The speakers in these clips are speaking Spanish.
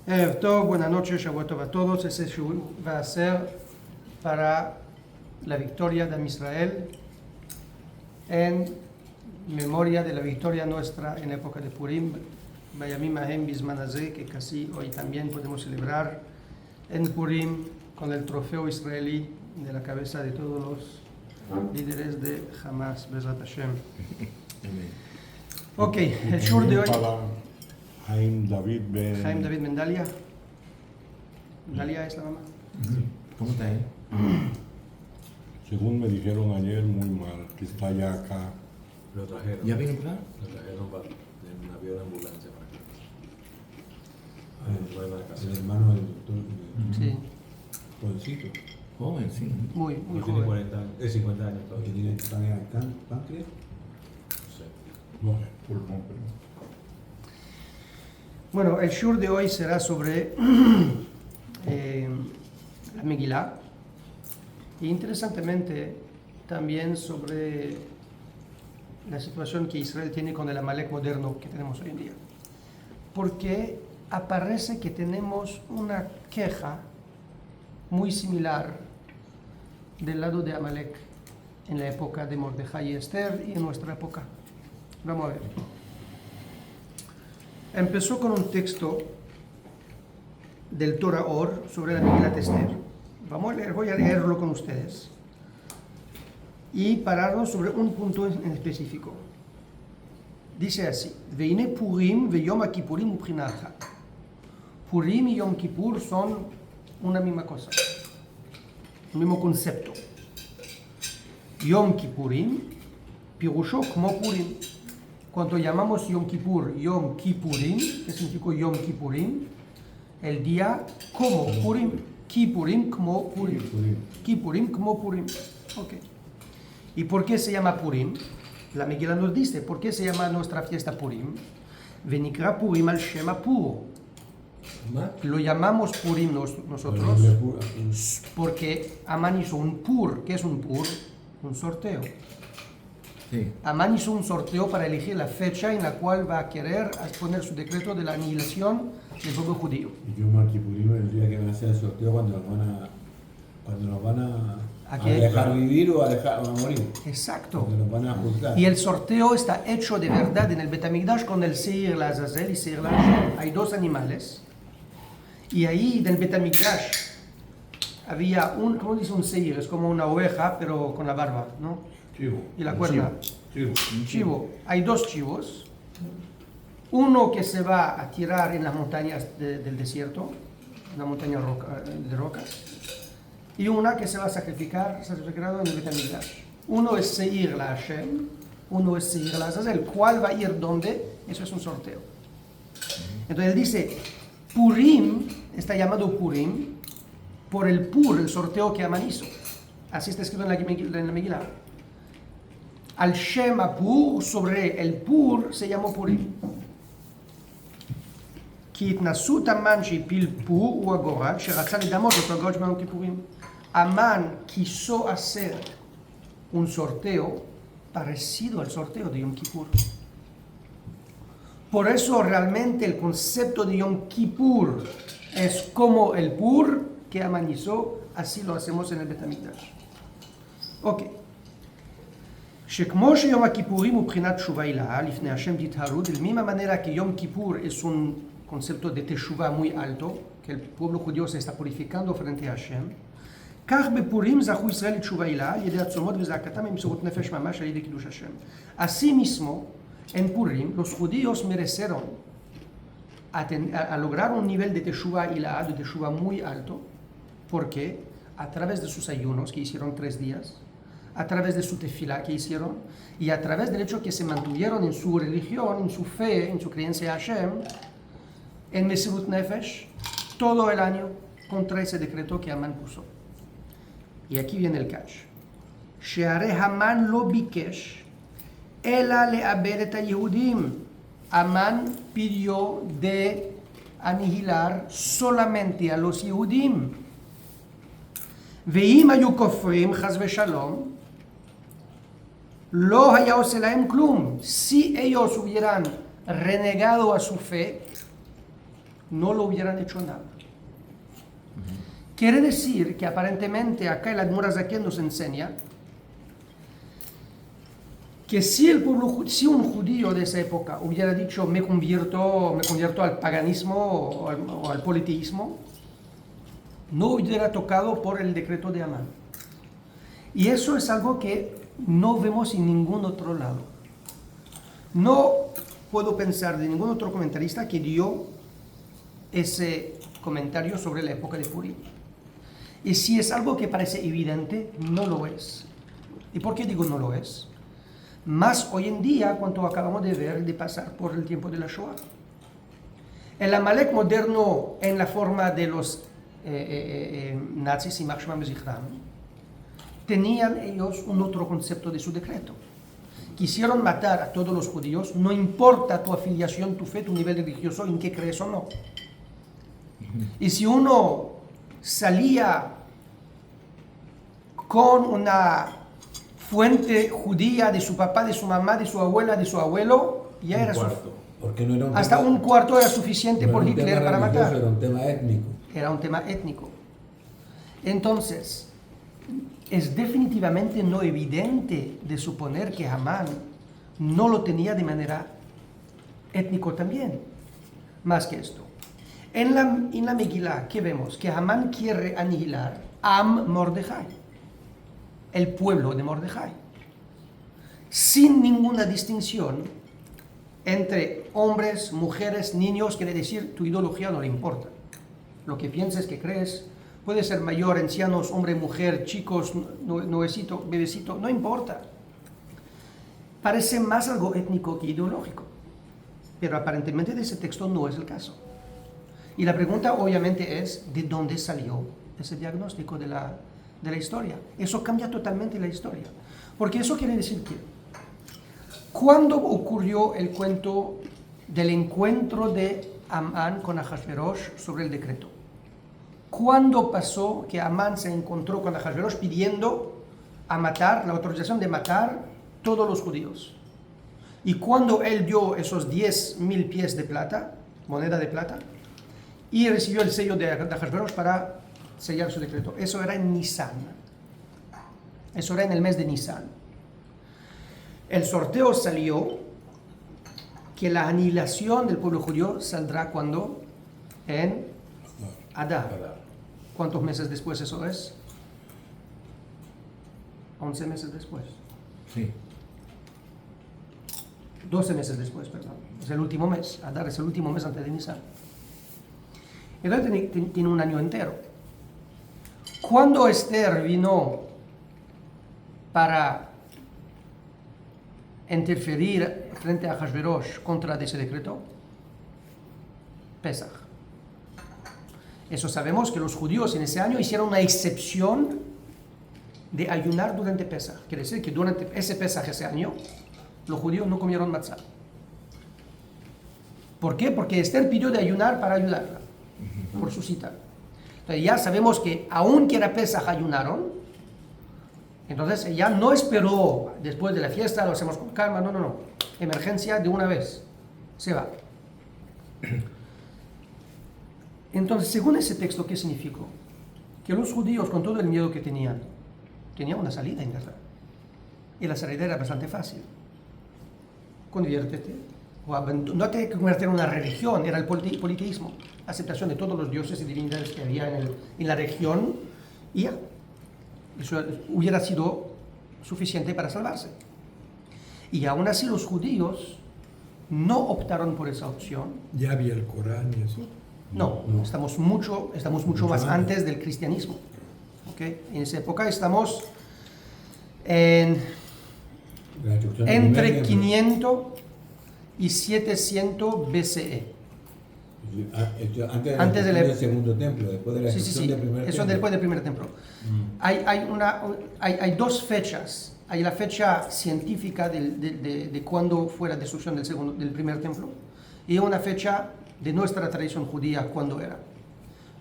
Buenas noches, Shabbat Tov a todos. Ese shiur va a ser para la victoria de Israel en memoria de la victoria nuestra en época de Purim, Bayamim Ahem Bisman Hazeh, que casi hoy también podemos celebrar en Purim con el trofeo israelí de la cabeza de todos los líderes de Hamas, Bezrat Hashem. Ok, el shiur de hoy. Jaime David Ben Dalia. Dalia es la mamá. ¿Cómo está él? Según me dijeron ayer, muy mal, que está ya acá. Lo trajeron. ¿Ya vino para acá? Lo trajeron en un avión de ambulancia para acá. El hermano del doctor. Sí, Jovencito. Joven, sí. muy Tiene joven. 40 años, 50 años Que todavía. tiene páncreas. No sé. No sé, pulmón, pero. Bueno, el shiur de hoy será sobre la Megilá y interesantemente también sobre la situación que Israel tiene con el Amalek moderno que tenemos hoy en día. Porque aparece que tenemos una queja muy similar del lado de Amalek en la época de Mordejai y Esther y en nuestra época. Vamos a ver. Empezó con un texto del Torah Or sobre la Megilat Esther. Voy a leerlo con ustedes y pararnos sobre un punto en específico. Dice así: Veine Purim ve Yom Kippurim ubrinatcha. Purim y Yom Kippur son una misma cosa, un mismo concepto. Yom Kippurim, pirusho como Purim. Cuando llamamos Yom Kippur Yom Kippurim, ¿qué significa Yom Kippurim? El día como Purim. Kippurim como Purim. Kippurim como Purim. Ok. ¿Y por qué se llama Purim? La Megilá nos dice, ¿por qué se llama nuestra fiesta Purim? Venikra Purim al Shema Pur. Lo llamamos Purim nosotros porque Amán hizo un Pur. ¿Qué es un Pur? Un sorteo. Sí. Amán hizo un sorteo para elegir la fecha en la cual va a querer poner su decreto de la aniquilación del pueblo judío. Y yo más Kippurim el día que van a hacer el sorteo cuando nos van a dejar vivir o a morir. Exacto. Cuando nos van a juzgar. Y el sorteo está hecho de verdad en el Betamigdash con el Seir, la Azazel y Seir, la Hashem. Hay dos animales. Y ahí del Betamigdash había ¿cómo dice un Seir? Es como una oveja, pero con la barba, ¿no? Chivo. Y la cuerda. Chivo. Chivo. Hay dos chivos. Uno que se va a tirar en las montañas del desierto, una montaña de rocas, y una que se va a sacrificar en el Betamigdash. Uno es Seir la Hashem, uno es Seir la Azazel. ¿Cuál va a ir dónde? Eso es un sorteo. Entonces él dice, Purim está llamado Purim por el Pur, el sorteo que Amán hizo. Así está escrito en la Megilá. Al Shema Pur, sobre el Pur, se llamó Purim. כי התנסות המן שהפיל פור הוא הגורל שרצה לדמות אותו הגורל ביום כיפורים. המן quiso hacer un sorteo parecido al sorteo de Yom Kippur. Por eso realmente el concepto de Yom Kippur es como el Pur que Amán hizo, así lo hacemos en el Betamigdash. Ok. שכמו שיום הכיפורים הוא בחינת תשובה הילאה לפני השם תתהרו, de la misma manera que Yom Kippur es un concepto de teshuva muy alto, que el pueblo judío se está purificando frente a Hashem, כך בפורים זכו ישראל לתשובה הילאה על ידי הצומות וזעקתם במסירות נפש ממש על ידי קידוש השם. Asimismo, en Purim, los judíos merecieron a lograr un nivel de teshuva hilá, de teshuva muy alto, porque a través de sus ayunos, que hicieron 3 días, a través de su tefilá que hicieron, y a través del hecho que se mantuvieron en su religión, en su fe, en su creencia a Hashem, en Mesirut Nefesh, todo el año, contra ese decreto que Amán puso. Y aquí viene el catch. שהרי המן לא ביקש, אלא לאבד את היהודים. Amán pidió de aniquilar solamente a los Yehudim. ואם היו כופרים, חס ושלום, לא היה עושה להם כלום. Si ellos hubieran renegado a su fe, no lo hubieran hecho nada. Quiere decir que aparentemente acá el Admor Hazaken nos enseña que si un judío de esa época hubiera dicho me convierto al paganismo o al politeísmo, no hubiera tocado por el decreto de Amán. Y eso es algo que no vemos en ningún otro lado. No puedo pensar de ningún otro comentarista que dio ese comentario sobre la época de Purim. Y si es algo que parece evidente, no lo es. ¿Y por qué digo no lo es? Más hoy en día, cuando acabamos de ver, de pasar por el tiempo de la Shoah. El Amalek moderno, en la forma de los nazis y Shema Zichram, tenían ellos un otro concepto de su decreto. Quisieron matar a todos los judíos, no importa tu afiliación, tu fe, tu nivel religioso, en qué crees o no. Y si uno salía con una fuente judía de su papá, de su mamá, de su abuela, de su abuelo, ya era Porque no era un hasta tema, un cuarto era suficiente no por era un Hitler tema para religioso, matar. era un tema étnico. Era un tema étnico. Entonces, es definitivamente no evidente de suponer que Amán no lo tenía de manera étnico también. Más que esto. En la Megilá, ¿qué vemos? Que Amán quiere aniquilar Am Mordejai, el pueblo de Mordejai, sin ninguna distinción entre hombres, mujeres, niños. Quiere decir, tu ideología no le importa. Lo que pienses, que crees, puede ser mayor, ancianos, hombre, mujer, chicos, nuevecito, bebecito, no importa. Parece más algo étnico que ideológico, pero aparentemente de ese texto no es el caso. Y la pregunta obviamente es, ¿de dónde salió ese diagnóstico de la historia? Eso cambia totalmente la historia, porque eso quiere decir que, ¿cuándo ocurrió el cuento del encuentro de Amán con Ahasverosh sobre el decreto? ¿Cuándo pasó que Amán se encontró con Ahasverosh pidiendo la autorización de matar todos los judíos? Y cuando él dio esos 10,000 pies de plata, moneda de plata, y recibió el sello de Ahasverosh para sellar su decreto. Eso era en Nisan. Eso era en el mes de Nisan. El sorteo salió que la aniquilación del pueblo judío saldrá cuando en Adar. ¿Cuántos meses después eso es? 11 meses después. Sí. 12 meses después, perdón. Es el último mes. Adar es el último mes antes de Nisan. Entonces tiene un año entero. Cuando Esther vino para interferir frente a Ahasverosh contra ese decreto, Pesach. Eso sabemos que los judíos en ese año hicieron una excepción de ayunar durante Pesach. Quiere decir que durante ese Pesach, ese año, los judíos no comieron matzah. ¿Por qué? Porque Esther pidió de ayunar para ayudarla, por su cita. Entonces ya sabemos que aunque era Pesach, ayunaron. Entonces ella no esperó después de la fiesta, lo hacemos con calma, no. Emergencia de una vez. Se va. Entonces, según ese texto, ¿qué significó? Que los judíos, con todo el miedo que tenían una salida en guerra. Y la salida era bastante fácil. Conviértete. No te hay que convertir en una religión, era el politeísmo. Aceptación de todos los dioses y divinidades que había en la región, y ya. Eso hubiera sido suficiente para salvarse. Y aún así los judíos no optaron por esa opción. Ya había el Corán y eso. No. Estamos mucho más antes del cristianismo. ¿Okay? En esa época estamos entre 500 y 700 BCE. Antes del segundo templo, después de la destrucción del primer templo. Eso después del primer templo. Hay dos fechas. Hay la fecha científica de cuándo fue la destrucción del primer templo, y una fecha de nuestra tradición judía, cuándo era.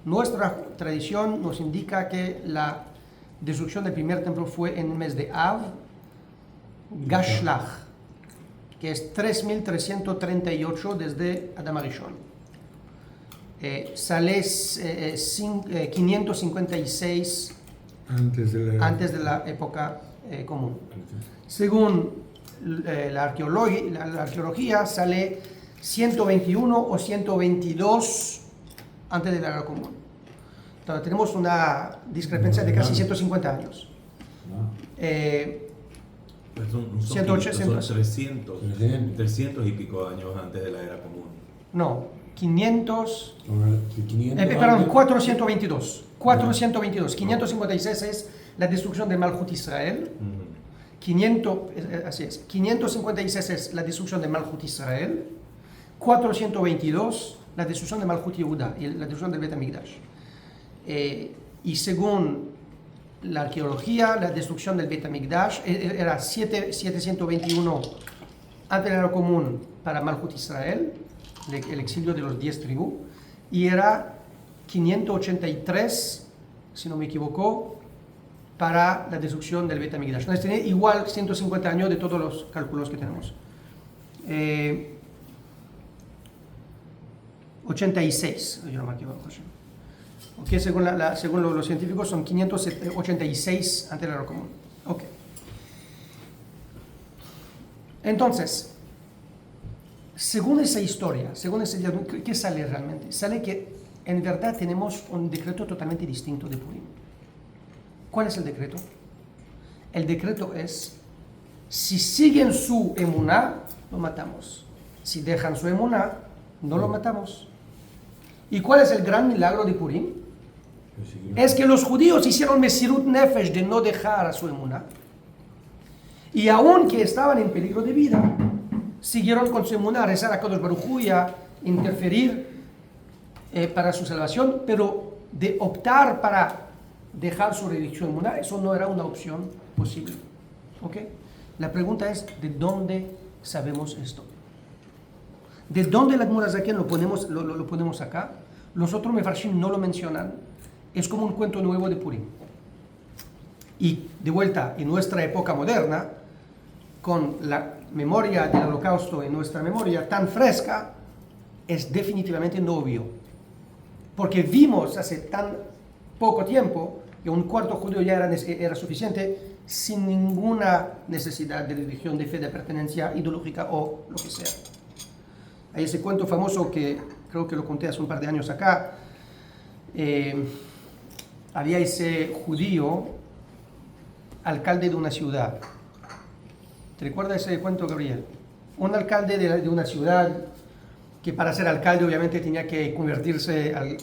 Nuestra tradición nos indica que la destrucción del primer templo fue en el mes de Av, Gashlach, que es 3338 desde Adam Arishon. sale 556 antes de la época común. Según la arqueología sale 121 o 122 antes de la era común. Entonces tenemos una discrepancia de casi 150 años. Pues son 300 y pico años antes de la era común. No, 500... 500 perdón, 422. 556 es la destrucción de Malhut Israel. 556 es la destrucción de Malhut Israel. 422 la destrucción de Malhut Yehuda, y la destrucción del Bet HaMikdash. Y según la arqueología, la destrucción del Bet HaMikdash era 721 antes de la era común para Malhut Israel, el exilio de los 10 tribus, y era 583, si no me equivoco, para la destrucción del Bet HaMikdash. Entonces tiene igual 150 años de todos los cálculos que tenemos. 86, yo no me equivoco. Okay, según los científicos son 586 antes de la era común. Okay. Entonces, según esa historia, ¿qué sale realmente? Sale que en verdad tenemos un decreto totalmente distinto de Purim. ¿Cuál es el decreto? El decreto es, si siguen su emuná, lo matamos. Si dejan su emuná, no lo matamos. ¿Y cuál es el gran milagro de Purim? Es que los judíos hicieron Mesirut Nefesh de no dejar a su emuná. Y aunque estaban en peligro de vida, siguieron con su emuná a rezar a Kadosh Baruj Hu y a interferir para su salvación, pero de optar para dejar su religión emuná, eso no era una opción posible. ¿Okay? La pregunta es, ¿de dónde sabemos esto? ¿De dónde la Gemara Zaken lo ponemos acá? Los otros mefarshim no lo mencionan. Es como un cuento nuevo de Purim. Y de vuelta, en nuestra época moderna, con la memoria del Holocausto en nuestra memoria tan fresca, es definitivamente no obvio. Porque vimos hace tan poco tiempo que un cuarto judío ya era suficiente, sin ninguna necesidad de religión, de fe, de pertenencia ideológica o lo que sea. Hay ese cuento famoso que creo que lo conté hace un par de años acá. Había ese judío, alcalde de una ciudad. ¿Te recuerdas ese cuento, Gabriel? Un alcalde de una ciudad que para ser alcalde obviamente tenía que convertirse al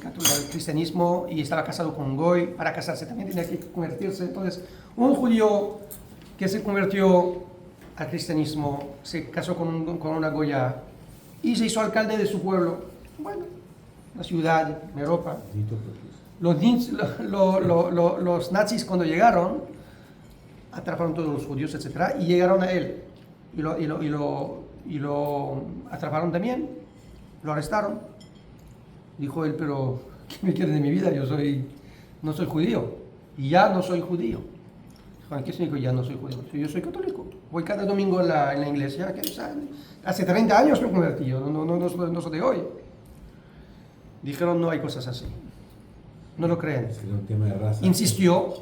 cristianismo y estaba casado con un goy. Para casarse también tenía que convertirse. Entonces, un judío que se convirtió al cristianismo, se casó con una goya y se hizo alcalde de su pueblo. Bueno, la ciudad, en Europa. Los nazis cuando llegaron, atraparon todos los judíos, etc. Y llegaron a él. Y lo atraparon también. Lo arrestaron. Dijo él, pero ¿qué me quiere de mi vida? No soy judío. Y ya no soy judío. Dijo, ¿qué significa ya no soy judío? Yo soy católico. Voy cada domingo en la iglesia. Hace 30 años me convertí, no soy de hoy. Dijeron, no hay cosas así. No lo creen. Es un tema de raza. Insistió.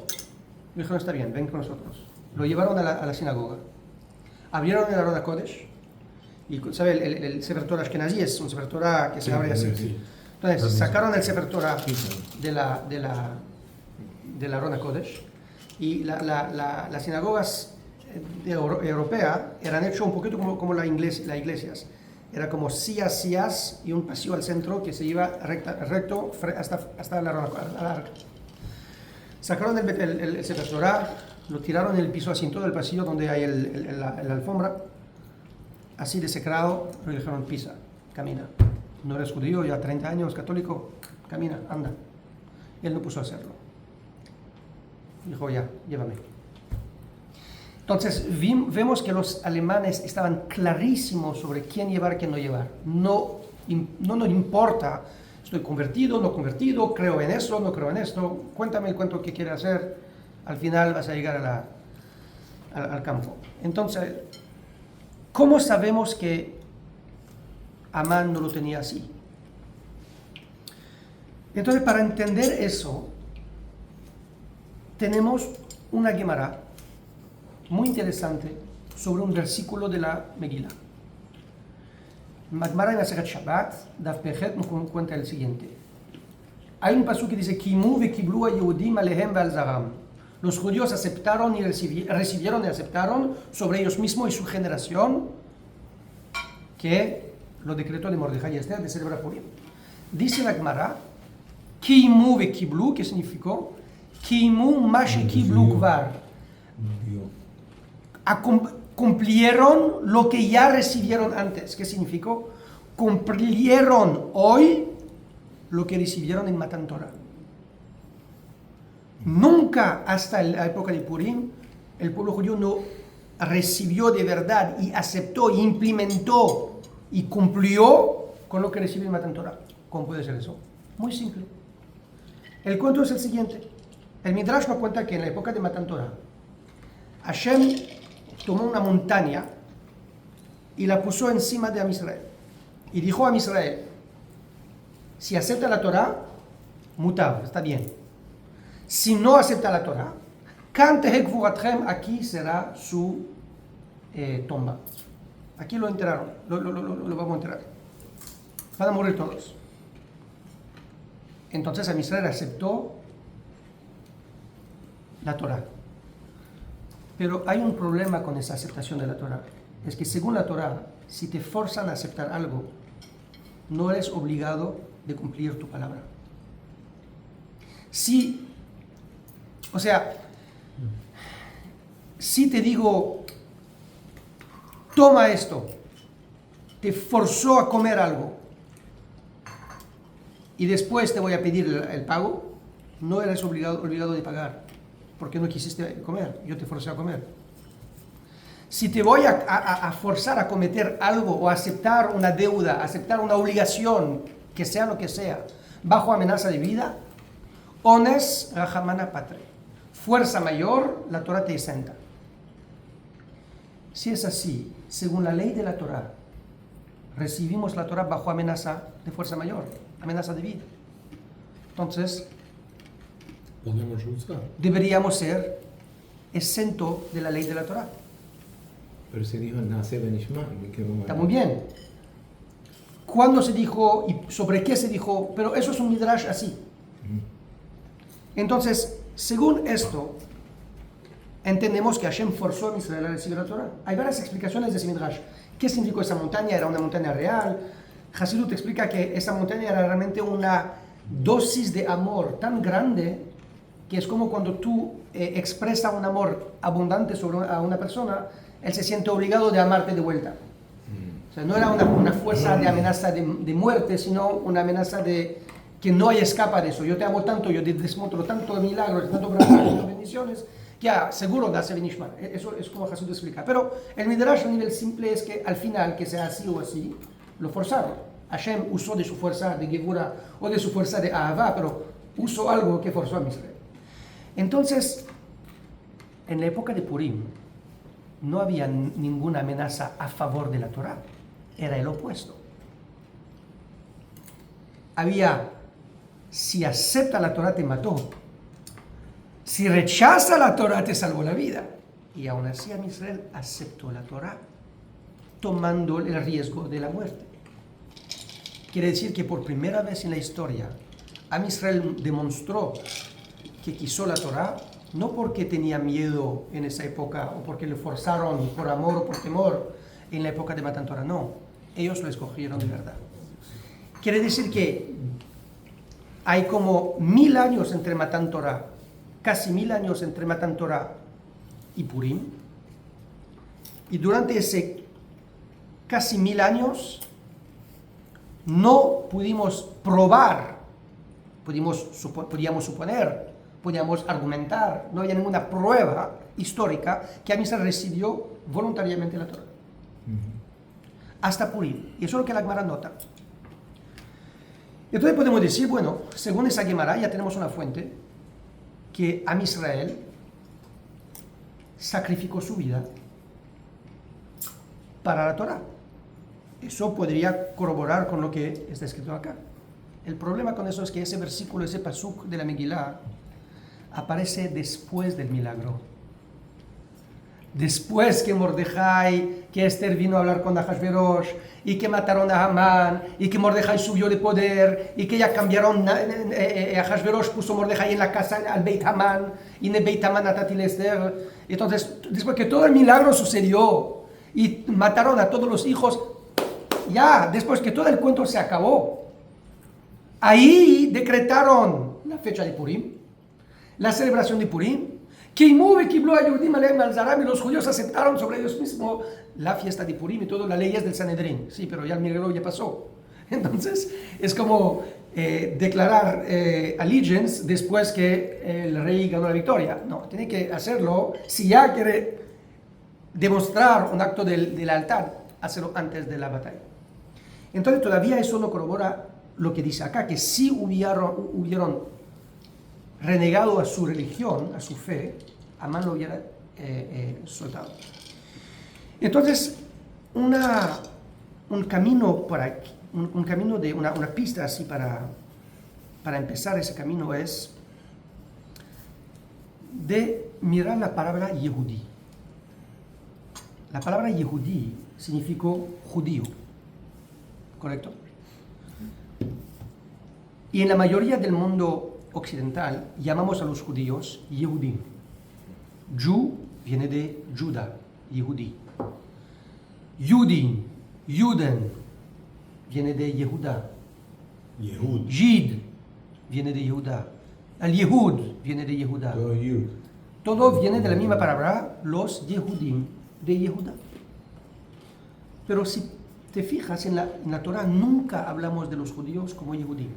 Dijeron, está bien, ven con nosotros. Lo llevaron a la sinagoga. Abrieron el Aron HaKodesh. Y, ¿sabe? El Sefer Torah Ashkenazi es un Sefer Torah que se abre así. Sí. Entonces, sacaron el Sefer Torah de la Aron HaKodesh. Y las sinagogas europeas eran hechas un poquito como las iglesias. Era como sillas y un pasillo al centro que se iba recto hasta la arca. Sacaron el Sefer Torah, lo tiraron en el piso así en todo el pasillo donde hay la alfombra, así desecrado, y le dijeron, pisa, camina. No eres judío, ya 30 años, católico, camina, anda. Y él no puso a hacerlo. Dijo, ya, llévame. Entonces vemos que los alemanes estaban clarísimos sobre quién llevar, quién no llevar. No nos importa, estoy convertido, no convertido, creo en eso, no creo en esto, cuéntame el cuento que quieres hacer, al final vas a llegar al campo. Entonces, ¿cómo sabemos que Amán no lo tenía así? Entonces, para entender eso, tenemos una Gemara muy interesante sobre un versículo de la Megilá. Gemara en Masechet Shabbat, Daf Pechet, nos cuenta el siguiente. Hay un pasuk que dice: Kimu vekiblu hayehudim alehem ve'al zaram. Los judíos aceptaron y recibieron y aceptaron sobre ellos mismos y su generación que lo decretó de Mordejai y Esther de celebrar Purim. Dice la Gemara: Kimu vekiblu, ¿qué significó? Kimu ma shekiblu kvar. Cumplieron lo que ya recibieron antes. ¿Qué significó? Cumplieron hoy lo que recibieron en Matan Torah. Nunca hasta la época de Purim el pueblo judío no recibió de verdad y aceptó, y implementó y cumplió con lo que recibió en Matan Torah. ¿Cómo puede ser eso? Muy simple. El cuento es el siguiente. El Midrash nos cuenta que en la época de Matan Torah, Hashem tomó una montaña y la puso encima de Am Israel. Y dijo a Am Israel: si acepta la Torah, mutab, está bien. Si no acepta la Torah, aquí será su tumba. Aquí lo enterraron, lo vamos a enterrar. Van a morir todos. Entonces Am Israel aceptó la Torah. Pero hay un problema con esa aceptación de la Torah. Es que según la Torah, si te forzan a aceptar algo, no eres obligado de cumplir tu palabra. Si te digo, toma esto, te forzó a comer algo y después te voy a pedir el pago, no eres obligado de pagar, porque no quisiste comer, yo te forcé a comer. Si te voy a forzar a cometer algo o a aceptar una deuda, aceptar una obligación, que sea lo que sea, bajo amenaza de vida, ones rahamana patre, fuerza mayor, la Torah te exenta. Si es así, según la ley de la Torah, recibimos la Torah bajo amenaza de fuerza mayor, amenaza de vida. Entonces, podemos usar. deberíamos ser exento de la ley de la Torah. Pero se dijo nace benishma. Está muy bien. ¿Cuándo se dijo y sobre qué se dijo? Pero eso es un midrash así. Entonces, según esto, entendemos que Hashem forzó a Israel a recibir la Torah. Hay varias explicaciones de ese midrash. ¿Qué significó esa montaña? ¿Era una montaña real? Hasidut explica que esa montaña era realmente una dosis de amor tan grande que es como cuando tú expresas un amor abundante a una persona, él se siente obligado de amarte de vuelta. O sea, no era una fuerza de amenaza de muerte, sino una amenaza de que no hay escapa de eso. Yo te amo tanto, yo te desmonto tanto de milagros, tanto bendiciones, que ya seguro nace benishma. Eso es como Jesús explica. Pero el midrash a nivel simple es que al final, que sea así o así, lo forzaron. Hashem usó de su fuerza de Gevura o de su fuerza de Ahavá, pero usó algo que forzó a Israel. Entonces, en la época de Purim, no había ninguna amenaza a favor de la Torah. Era el opuesto. Había, si acepta la Torah te mató. Si rechaza la Torah te salvó la vida. Y aún así Am Israel aceptó la Torah, tomando el riesgo de la muerte. Quiere decir que por primera vez en la historia, Am Israel demostró que quiso la Torah, no porque tenía miedo en esa época o porque le forzaron por amor o por temor en la época de Matan Torah, no. Ellos lo escogieron de verdad. Quiere decir que hay como 1000 años entre Matan Torah, casi 1000 años entre Matan Torah y Purim. Y durante ese casi 1000 años no pudimos probar, podíamos suponer, podíamos argumentar, no había ninguna prueba histórica que Am Israel recibió voluntariamente la Torah. Hasta Purim. Y eso es lo que la Gemara nota. Entonces podemos decir, bueno, según esa Gemara ya tenemos una fuente que Am Israel sacrificó su vida para la Torah. Eso podría corroborar con lo que está escrito acá. El problema con eso es que ese versículo, ese pasuk de la Megilá, aparece después del milagro. Después que Mordejai, que Esther vino a hablar con Ahasverosh, y que mataron a Hamán, y que Mordejai subió de poder, y que ya cambiaron, Ahasverosh puso Mordejai en la casa al Beit Hamán, y en el Beit Hamán a Tatil Esther. Entonces, después que todo el milagro sucedió, y mataron a todos los hijos, ya, después que todo el cuento se acabó, ahí decretaron la fecha de Purim, la celebración de Purim, y los judíos aceptaron sobre ellos mismos la fiesta de Purim y todas las leyes del Sanedrín. Sí, pero ya el milagro ya pasó. Entonces, es como declarar allegiance después que el rey ganó la victoria. No, tiene que hacerlo, si ya quiere demostrar un acto del altar, hacerlo antes de la batalla. Entonces, todavía eso no corrobora lo que dice acá, que si hubieron renegado a su religión, a su fe, Amán lo hubiera soltado. Entonces, un camino de una pista así para empezar ese camino es de mirar la palabra Yehudí. La palabra Yehudí significó judío, ¿correcto? Y en la mayoría del mundo occidental llamamos a los judíos Yehudim. Ju viene de Judá, Yehudí. Yudin, Juden, viene de Yehudá. Yehud. Yid viene de Yehudá. Al Yehud viene de Yehudá. Todo Yud. Todo viene de la misma palabra, los Yehudim de Yehudá. Pero si te fijas en la Torah, nunca hablamos de los judíos como Yehudim.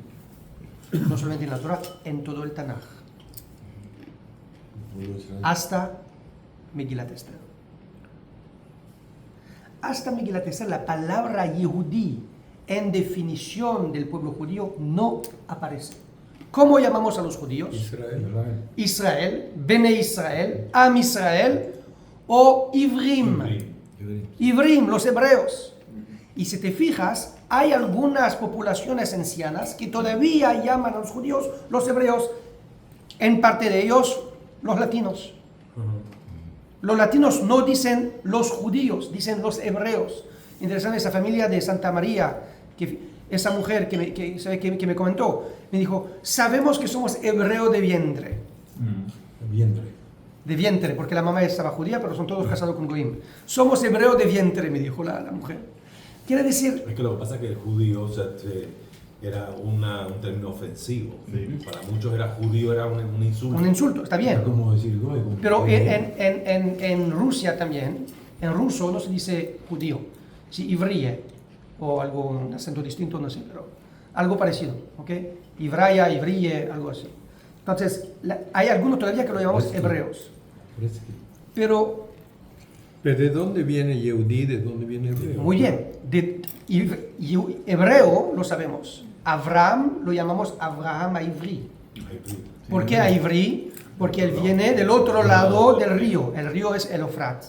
No solamente en la Torah, en todo el Tanaj. Hasta Megilat Esther. Hasta Megilat Esther, la palabra Yehudí en definición del pueblo judío no aparece. ¿Cómo llamamos a los judíos? Israel. Israel, Bene Israel, Am Israel o Ivrim. Ivrim, los hebreos. Y si te fijas, hay algunas poblaciones ancianas que todavía llaman a los judíos los hebreos, en parte de ellos los latinos. Los latinos no dicen los judíos, dicen los hebreos. Interesante, esa familia de Santa María, esa mujer que me comentó, me dijo, sabemos que somos hebreos de vientre. De vientre, porque la mamá estaba judía, pero son todos casados con goim. Somos hebreos de vientre, me dijo la mujer. Quiere decir... Es que lo que pasa es que el judío era un término ofensivo. Sí. Para muchos era judío, era un insulto. Un insulto, está bien. Como decir, ¿no? Pero en Rusia también, en ruso no se dice judío, sí, ivrie, o algo, un acento distinto, no sé, pero algo parecido, ¿ok? Ivraya, ivrie, algo así. Entonces, hay algunos todavía que lo llamamos hebreos. Pero... ¿De dónde viene Yehudí? ¿De dónde viene hebreo? Muy bien. Hebreo lo sabemos. Abraham lo llamamos Abraham Ivri. ¿Por qué Ivri? Porque él viene del otro lado del río. El río es el Eufrat.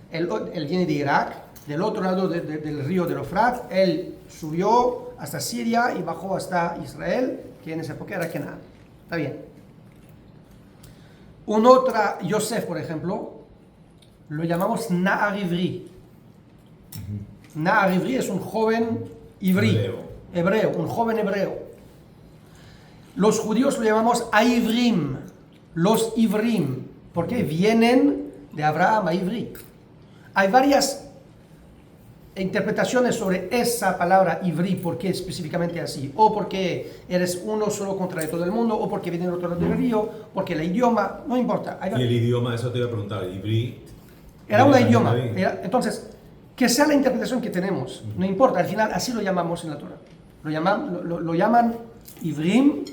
Él viene de Irak, del otro lado del río del Eufrat. Él subió hasta Siria y bajó hasta Israel, que en esa época era Canaán. Está bien. Yosef, por ejemplo, lo llamamos Na'ar Ivri. Na'ar Ivri es un joven ivrí, hebreo, un joven hebreo. Los judíos lo llamamos Aivrim, los Ivrim, porque vienen de Abraham a Ivri. Hay varias interpretaciones sobre esa palabra Ivri, por qué específicamente así, o porque eres uno solo contra todo el mundo, o porque viene del otro lado del río, porque el idioma, no importa. Y el idioma, eso te iba a preguntar, Ivri. Era un idioma. Entonces, que sea la interpretación que tenemos, no importa, al final así lo llamamos en la Torah. Lo llaman Ivrim,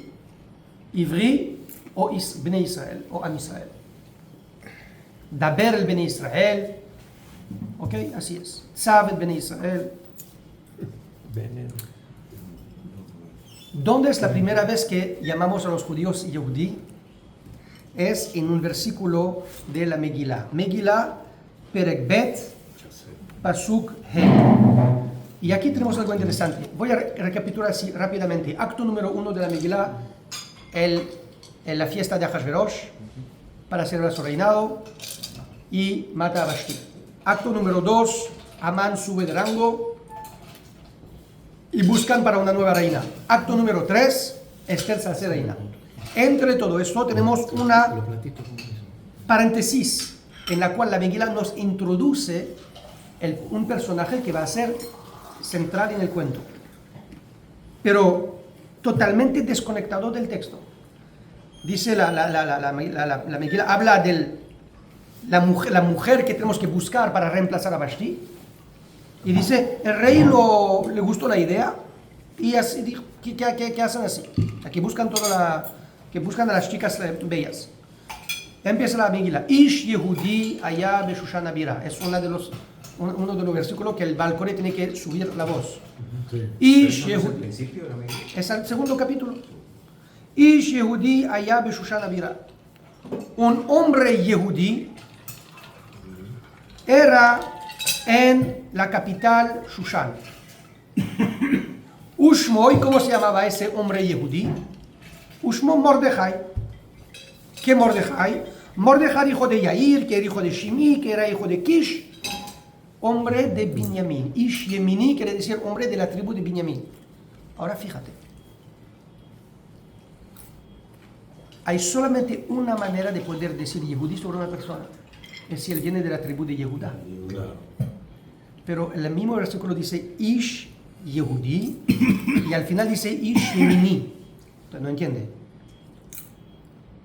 Ivri o Bnei Israel, o Am Israel. Daber el Bnei Israel, ok, así es. Sabed Bnei Israel. ¿Dónde es la primera vez que llamamos a los judíos Yehudí? Es en un versículo de la Megilá. Megilá, Perek Bet, Pasuk He. Y aquí tenemos algo interesante. Voy a recapitular así rápidamente. Acto número 1 de la Megilá, la fiesta de Ahasverosh, para celebrar su reinado, y mata a Vashti. Acto número 2, Amán sube de rango y buscan para una nueva reina. Acto número 3, Esther se hace reina. Entre todo esto tenemos una paréntesis en la cual la Megilá nos introduce un personaje que va a ser central en el cuento, pero totalmente desconectado del texto. Dice la Megilá, habla de la mujer que tenemos que buscar para reemplazar a Vashti, y dice, el rey le gustó la idea, y así dijo, ¿qué hacen así? Aquí buscan que buscan a las chicas bellas. Empieza la Megilá, Ish Yehudi Aya Beshushan Abira. Es uno de los versículos que el Balcore tiene que subir la voz. Sí. Ish ¿Es el Yehudi. principio de la Megilá? Es el segundo capítulo. Ish Yehudi Aya Beshushan Abira. Un hombre Yehudi era en la capital Shushan. Ushmo, ¿y cómo se llamaba ese hombre Yehudi? Ushmo Mordejai. ¿Qué Mordejai? Mordejai, hijo de Yair, que era hijo de Shimi, que era hijo de Kish, hombre de Binyamin. Ish Yemini quiere decir hombre de la tribu de Binyamin. Ahora fíjate. Hay solamente una manera de poder decir Yehudí sobre una persona. Es si él viene de la tribu de Yehudá. Claro. Pero el mismo versículo dice Ish Yehudí y al final dice Ish Yemini. Entonces no entiende.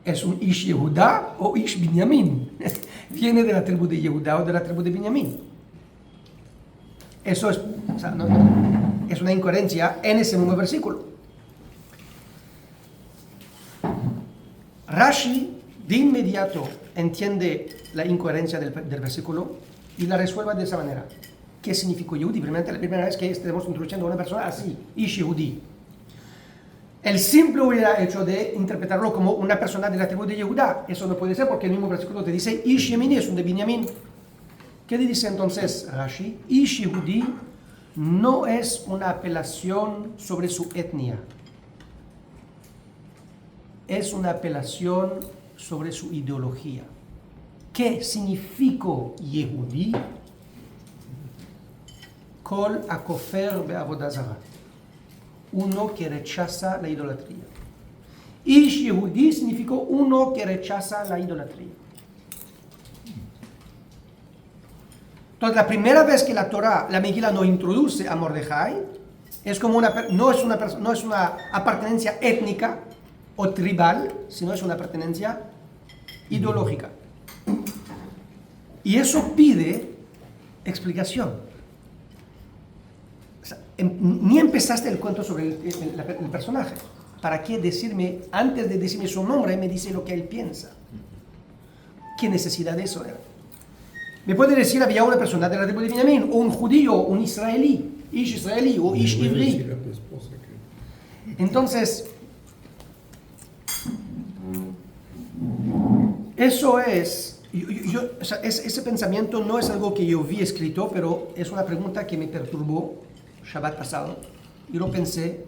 ¿Es un Ish Yehudá o Ish Binyamin? ¿Viene de la tribu de Yehudá o de la tribu de Binyamin? Eso es, o sea, es una incoherencia en ese mismo versículo. Rashi de inmediato entiende la incoherencia del versículo y la resuelve de esa manera. ¿Qué significó Yehudí? Primeramente, la primera vez que estamos introduciendo a una persona así, Ish Yehudí. El simple hubiera hecho de interpretarlo como una persona de la tribu de Yehudá. Eso no puede ser porque el mismo versículo te dice Ish Yemini, es un de Binyamin. ¿Qué dice entonces Rashi? Ish Yehudí no es una apelación sobre su etnia. Es una apelación sobre su ideología. ¿Qué significó Yehudí? Kol akofer be'avodah zarah. Uno que rechaza la idolatría. Ish Yehudí significó uno que rechaza la idolatría. Entonces, la primera vez que la Megilá no introduce a Mordejai, es como no es una apartenencia étnica o tribal, sino es una pertenencia ideológica. Y eso pide explicación. O sea, ni empezaste el cuento sobre el personaje. ¿Para qué decirme, antes de decirme su nombre, me dice lo que él piensa? ¿Qué necesidad de eso era? Me puede decir, había una persona de la tribu de Binyamin, o un judío, un israelí, Ish israelí o Ish Le voy a ivri. decir a tu esposa que... Entonces, eso es, o sea, ese pensamiento no es algo que yo vi escrito, pero es una pregunta que me perturbó Shabbat pasado. Yo lo pensé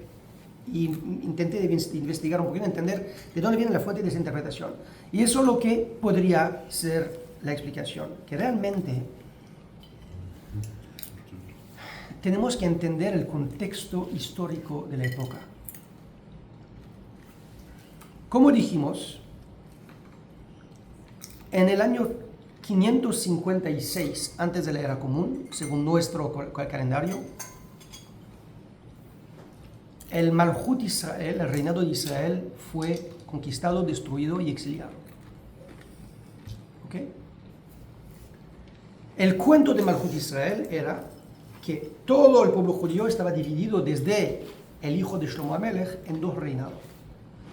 y intenté investigar un poquito, entender de dónde viene la fuente de esa interpretación. Y eso es lo que podría ser la explicación, que realmente tenemos que entender el contexto histórico de la época. Como dijimos, en el año 556 antes de la era común, según nuestro calendario, el Malhut Israel, el reinado de Israel, fue conquistado, destruido y exiliado. ¿Ok? El cuento de Malhut Israel era que todo el pueblo judío estaba dividido desde el hijo de Shlomo HaMelech en dos reinados.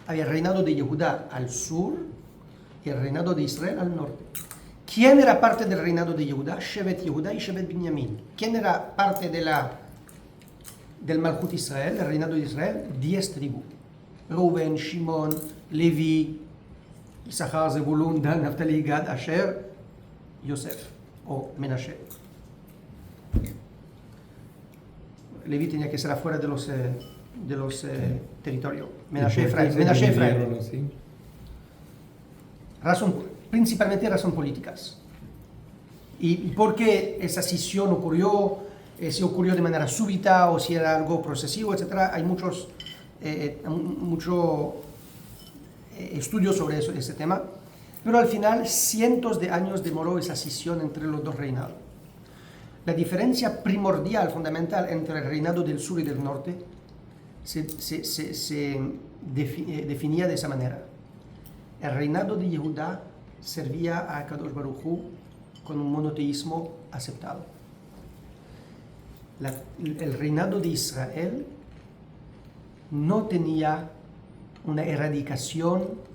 Había el reinado de Yehudá al sur y el reinado de Israel al norte. ¿Quién era parte del reinado de Yehudá? Shevet Yehudá y Shevet Binyamin. ¿Quién era parte del Malhut Israel, el reinado de Israel? 10 tribus. Reuben, Shimon, Levi, Isachar, Zebulun, Dan, Naftali, Gad, Asher, Yosef o Menashe. Leví tenía que ser afuera de los territorios. ¿Y Menashe por qué Efraín. se Menashe Efraín. dividieron así? Principalmente razones políticas. ¿Y por qué esa escisión ocurrió? Si ocurrió de manera súbita o si era algo procesivo, etc. Hay muchos estudios sobre ese tema. Pero al final, cientos de años demoró esa escisión entre los dos reinados. La diferencia primordial, fundamental, entre el reinado del sur y del norte se definía de esa manera. El reinado de Yehudá servía a Kadosh Baruj Hu con un monoteísmo aceptado. El reinado de Israel no tenía una erradicación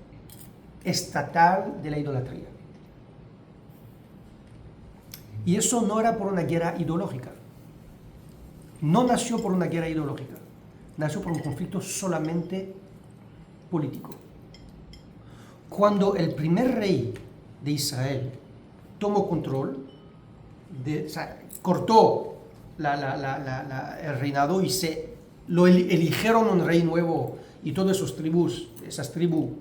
estatal de la idolatría. Y eso no era por una guerra ideológica. No nació por una guerra ideológica. Nació por un conflicto solamente político. Cuando el primer rey de Israel tomó control, cortó el reinado y lo eligieron un rey nuevo y todas esas tribus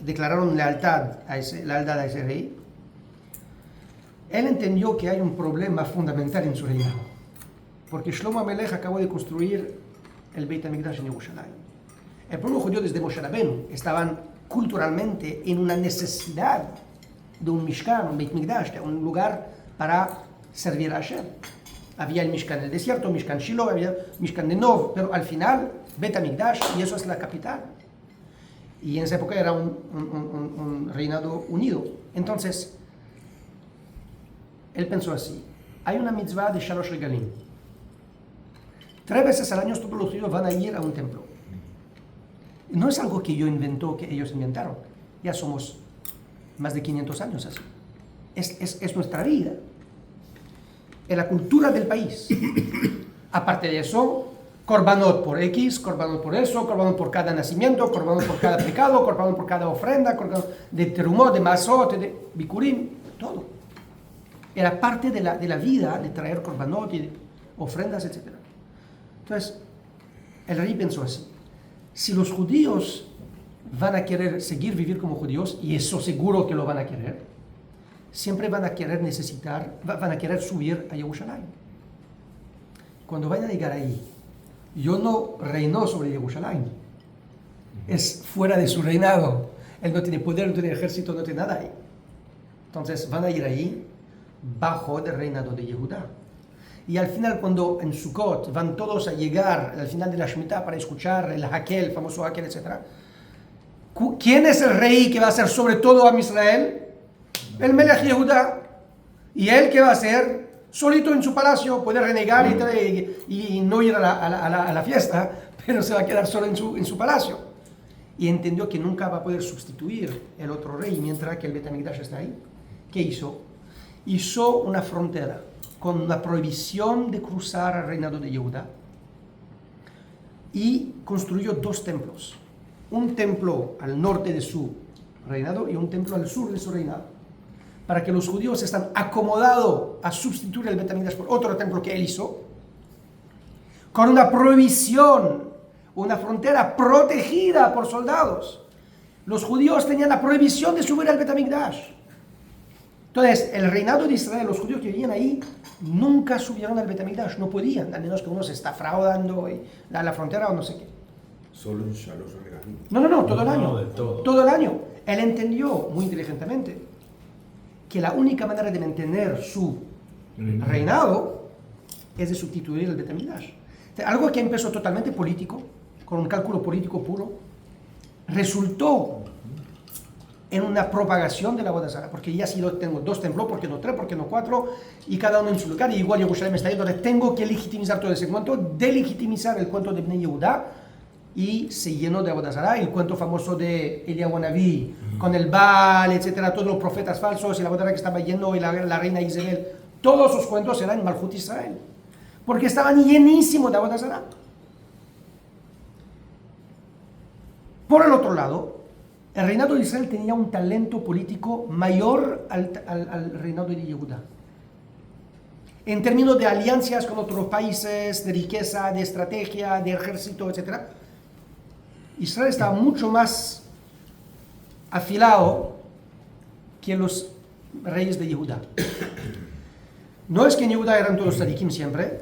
declararon lealtad a ese rey, él entendió que hay un problema fundamental en su reinado, porque Shlomo Amelech acabó de construir el Beit HaMikdash en Jerusalén. El pueblo judío desde Moshe Rabbeinu estaban culturalmente en una necesidad de un Mishkan, un Beit HaMikdash, de un lugar para servir a Hashem. Había el Mishkan en el desierto, Mishkan Shiloh, había Mishkan de Nov, pero al final Beit HaMikdash, y eso es la capital. Y en esa época era un reinado unido. Entonces, él pensó así: hay una mitzvah de Shalosh Regalim. 3 veces al año todos los judíos van a ir a un templo. No es algo que yo inventó, que ellos inventaron. Ya somos más de 500 años así. Es nuestra vida. Es la cultura del país. Aparte de eso, korbanot por X, korbanot por eso, korbanot por cada nacimiento, korbanot por cada pecado, korbanot por cada ofrenda, korbanot de terumot, de masot, de bikurim, todo. Era parte de la vida de traer korbanot y ofrendas, etc. Entonces, el rey pensó así: si los judíos van a querer seguir vivir como judíos, y eso seguro que lo van a querer, siempre van a querer subir a Jerusalén. Cuando vayan a llegar ahí, yo no reinó sobre Jerusalén. Es fuera de su reinado. Él no tiene poder, no tiene ejército, no tiene nada ahí. Entonces van a ir ahí bajo el reinado de Yehudá. Y al final, cuando en Sukkot van todos a llegar al final de la Shemitah para escuchar el Hakel, el famoso Hakel, etc. ¿Quién es el rey que va a ser sobre todo a Israel? El Melech Yehudá. ¿Y él qué va a hacer? Solito en su palacio, puede renegar y no ir a la fiesta, pero se va a quedar solo en su palacio. Y entendió que nunca va a poder sustituir el otro rey mientras que el Beit HaMikdash está ahí. ¿Qué hizo? Hizo una frontera con una prohibición de cruzar el reinado de Yehuda y construyó 2 templos. Un templo al norte de su reinado y un templo al sur de su reinado, para que los judíos están acomodados a sustituir el Beit HaMikdash por otro templo que él hizo, con una prohibición, una frontera protegida por soldados. Los judíos tenían la prohibición de subir al Beit HaMikdash. Entonces, el reinado de Israel, los judíos que vivían ahí, nunca subieron al Beit HaMikdash, no podían, a menos que uno se está fraudando a la frontera o no sé qué. Solo en Shalosh Regalim. No, todo el año. No, del todo. Todo el año. Él entendió muy inteligentemente que la única manera de mantener su reinado es de sustituir el Beit HaMikdash. Algo que empezó totalmente político, con un cálculo político puro, resultó en una propagación de la boda Zará, porque ya si lo tengo 2 templos, ¿por qué no 3? ¿Por qué no 4? Y cada uno en su lugar, y igual Jerusalén está ahí, donde tengo que legitimizar todo ese cuento, delegitimizar el cuento de Bnei Yehuda, y se llenó de boda Zará, el cuento famoso de Eliyahu Naví, con el Baal, etcétera, todos los profetas falsos, y la boda Zará que estaba lleno, y la reina Isabel, todos esos cuentos eran Malchut Israel, porque estaban llenísimos de boda Zará. Por el otro lado, el reinado de Israel tenía un talento político mayor al reinado de Yehuda. en términos de alianzas con otros países, de riqueza, de estrategia, de ejército, etc., Israel estaba mucho más afilado que los reyes de Judá. No es que en Judá eran todos tzadikim siempre,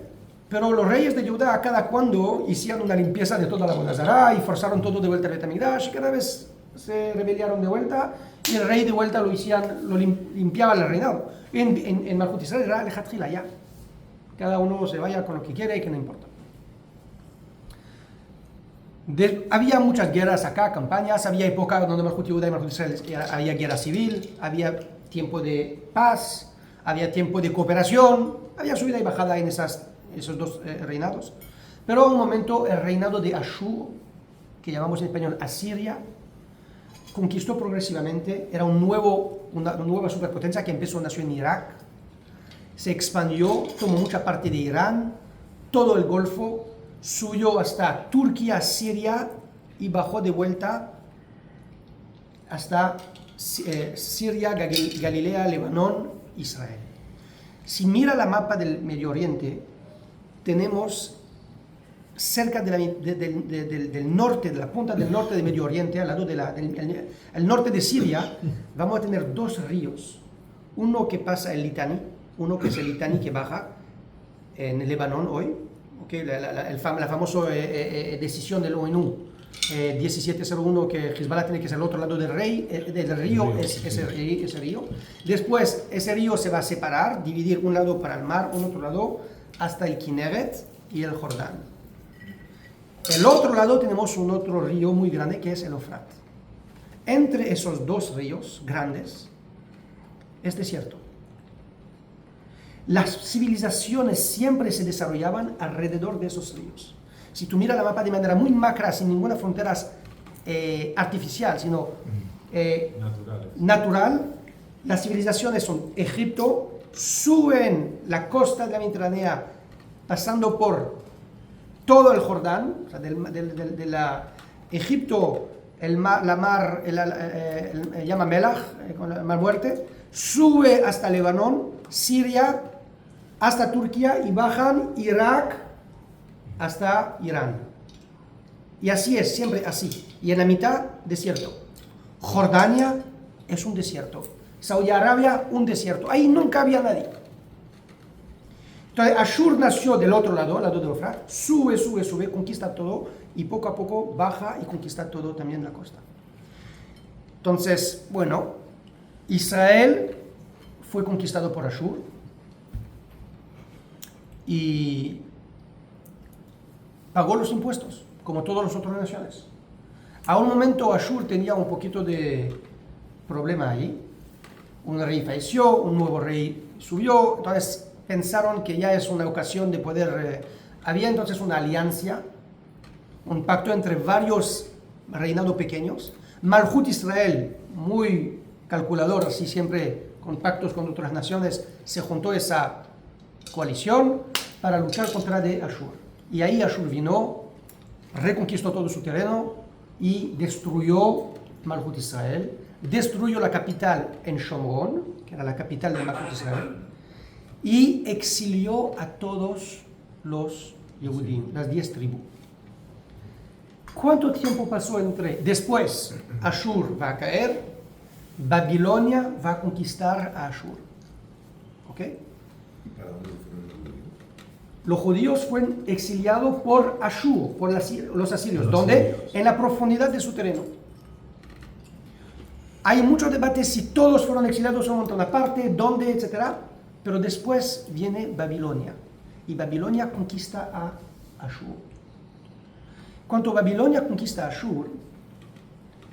pero los reyes de Judá a cada cuando hicieron una limpieza de toda la Bonazará y forzaron todo de vuelta al Betamigdash, y cada vez se rebelaron de vuelta y el rey de vuelta lo limpiaba el reinado. En Malchut Israel era Lechatchila ya. Cada uno se vaya con lo que quiere y que no importa. Había muchas guerras acá, campañas, había época donde Malchut Yehuda y Malchut Israel había guerra civil, había tiempo de paz, había tiempo de cooperación, había subida y bajada en esos dos reinados. Pero un momento el reinado de Ashur, que llamamos en español Asiria, conquistó progresivamente, era una nueva superpotencia que nació en Irak, se expandió, tomó mucha parte de Irán, todo el Golfo, subió hasta Turquía, Siria y bajó de vuelta hasta Siria, Galilea, Líbano, Israel. Si mira la mapa del Medio Oriente, tenemos cerca del norte, de la punta del norte del Medio Oriente, al lado del norte de Siria, vamos a tener dos ríos. Uno que pasa el Litani, uno que es el Litani que baja en el Líbano hoy, okay, la famosa decisión del ONU 1701 que Hezbollah tiene que ser al otro lado del río, ese río. Después ese río se va a separar, dividir un lado para el mar, un otro lado hasta el Kinneret y el Jordán. El otro lado tenemos un otro río muy grande que es el Eufrat. Entre esos dos ríos grandes es desierto. Las civilizaciones siempre se desarrollaban alrededor de esos ríos. Si tú miras la mapa de manera muy macra, sin ninguna frontera artificial, sino natural, las civilizaciones son Egipto, suben la costa de la Mediterránea, pasando por todo el Jordán, o sea, de la Egipto, llama Melach, con la Mar Muerte, sube hasta Líbano, Siria, hasta Turquía y bajan Irak hasta Irán. Y así es, siempre así. Y en la mitad, desierto. Jordania es un desierto. Saudi Arabia, un desierto. Ahí nunca había nadie. Entonces, Ashur nació del otro lado, al lado de Eufrat, sube, conquista todo y poco a poco baja y conquista todo también la costa. Entonces, bueno, Israel fue conquistado por Ashur y pagó los impuestos, como todas las otras naciones. A un momento Ashur tenía un poquito de problema ahí. Un rey falleció, un nuevo rey subió, entonces pensaron que ya es una ocasión de poder... había entonces una alianza, un pacto entre varios reinados pequeños. Malchut Israel, muy calculador, así siempre con pactos con otras naciones, se juntó esa coalición para luchar contra de Ashur. Y ahí Ashur vino, reconquistó todo su terreno y destruyó Malchut Israel, destruyó la capital en Shomron, que era la capital de Malchut Israel, y exilió a todos los Yehudim, las 10 tribus. ¿Cuánto tiempo pasó entre? Después, Ashur va a caer, Babilonia va a conquistar a Ashur. ¿Ok? ¿Para dónde fueron los judíos? Los judíos fueron exiliados por Ashur, por los asirios. ¿Dónde? En la profundidad de su terreno. Hay muchos debates si todos fueron exiliados o en una parte, dónde, etc. Pero después viene Babilonia. Y Babilonia conquista a Ashur. Cuando Babilonia conquista a Ashur,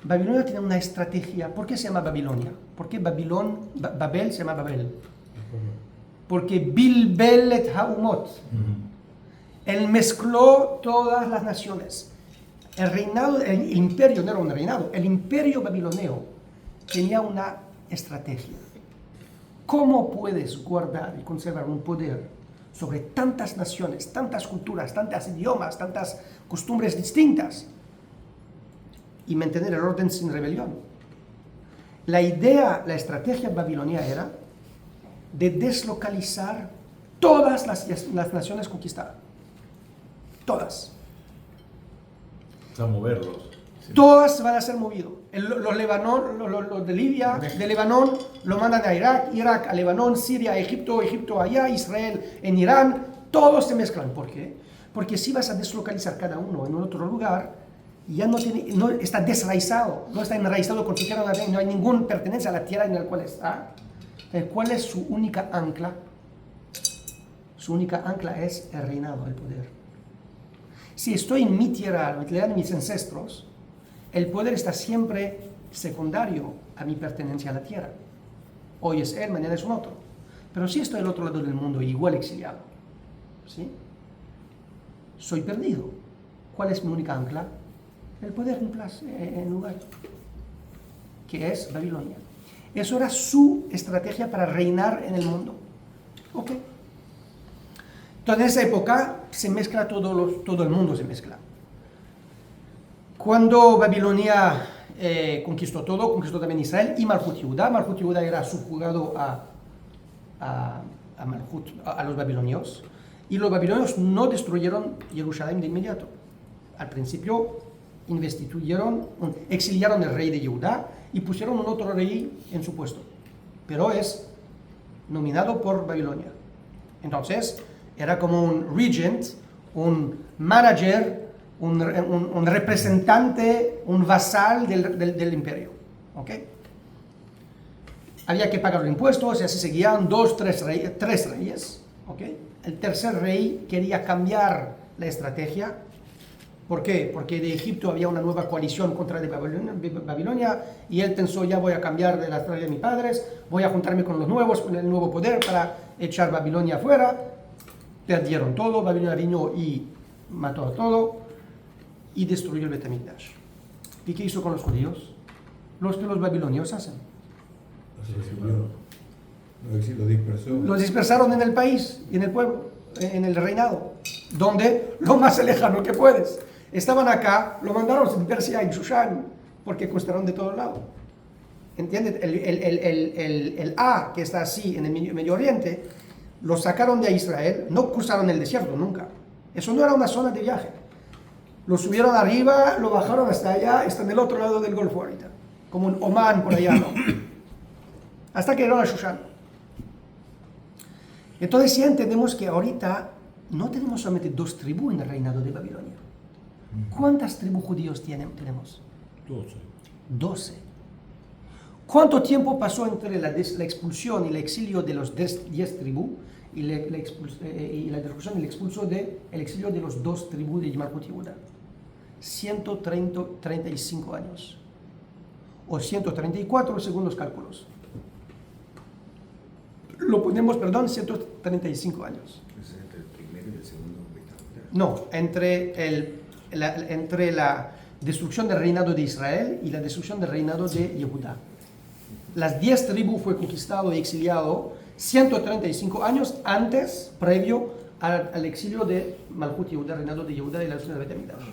Babilonia tiene una estrategia. ¿Por qué se llama Babilonia? ¿Por qué Babel se llama Babel? Porque Bilbelet Haumot. Él mezcló todas las naciones. El imperio no era un reinado, el imperio babiloneo tenía una estrategia. ¿Cómo puedes guardar y conservar un poder sobre tantas naciones, tantas culturas, tantos idiomas, tantas costumbres distintas y mantener el orden sin rebelión? La estrategia babilonia era de deslocalizar todas las naciones conquistadas. Todas. O sea, moverlos. Todas van a ser movidos. Los de Libia, de Lebanón, lo mandan a Irak, Irak a Lebanón, Siria a Egipto, Egipto allá, Israel en Irán. Todos se mezclan. ¿Por qué? Porque si vas a deslocalizar cada uno en un otro lugar, ya no está desraizado, no está enraizado con su tierra, no hay ninguna pertenencia a la tierra en la cual está. ¿Cuál es su única ancla? Su única ancla es el reinado, el poder. Si estoy en mi tierra, en la tierra de mis ancestros, el poder está siempre secundario a mi pertenencia a la tierra. Hoy es él, mañana es un otro. Pero si estoy al otro lado del mundo, igual exiliado, ¿sí? Soy perdido. ¿Cuál es mi única ancla? El poder en lugar, que es Babilonia. Eso era su estrategia para reinar en el mundo. ¿Ok? Entonces, en esa época se mezcla todo el mundo se mezcla. Cuando Babilonia conquistó todo, conquistó también Israel y Malhut Yehuda. Malhut Yehuda era subjugado a los babilonios. Y los babilonios no destruyeron Jerusalén de inmediato. Al principio exiliaron al rey de Yehuda y pusieron un otro rey en su puesto. Pero es nominado por Babilonia. Entonces, era como un regent, un manager, un representante, un vasal del imperio. ¿Ok? Había que pagar los impuestos y así seguían tres reyes. ¿Ok? El tercer rey quería cambiar la estrategia. ¿Por qué? Porque de Egipto había una nueva coalición contra de Babilonia y él pensó, ya voy a cambiar de la estrategia de mis padres, voy a juntarme con los nuevos, con el nuevo poder para echar Babilonia afuera. Perdieron todo, Babilonia vino y mató a todo y destruyó el Bet HaMikdash. ¿Y qué hizo con los judíos? Los que los babilonios hacen. Lo dispersó. Los dispersaron en el país, en el pueblo, en el reinado, donde lo más lejano que puedes. Estaban acá, lo mandaron en Persia, en Shushan, porque costaron de todos lados. ¿Entiendes? El A, que está así en el Medio Oriente, lo sacaron de Israel, no cruzaron el desierto nunca. Eso no era una zona de viaje. Lo subieron arriba, lo bajaron hasta allá, está en el otro lado del Golfo ahorita, como un Omán por allá, ¿no? Hasta que llegaron a Shushan. Entonces ya entendemos que ahorita no tenemos solamente 2 tribus en el reinado de Babilonia. ¿Cuántas tribus judíos tenemos? 12. ¿Cuánto tiempo pasó entre la expulsión y el exilio de los 10 tribus y la destrucción y el exilio de los 2 tribus de Malhut Yehuda? 135 años. O 134 según los cálculos. Lo ponemos, 135 años. Es entre el primero y el segundo mitad. No, entre la destrucción del reinado de Israel y la destrucción del reinado de Yehuda. Las 10 tribus fue conquistado y exiliado 135 años antes, previo al exilio de Malhut Yehuda, el reinado de Yehuda y la destrucción del Bet HaMikdash.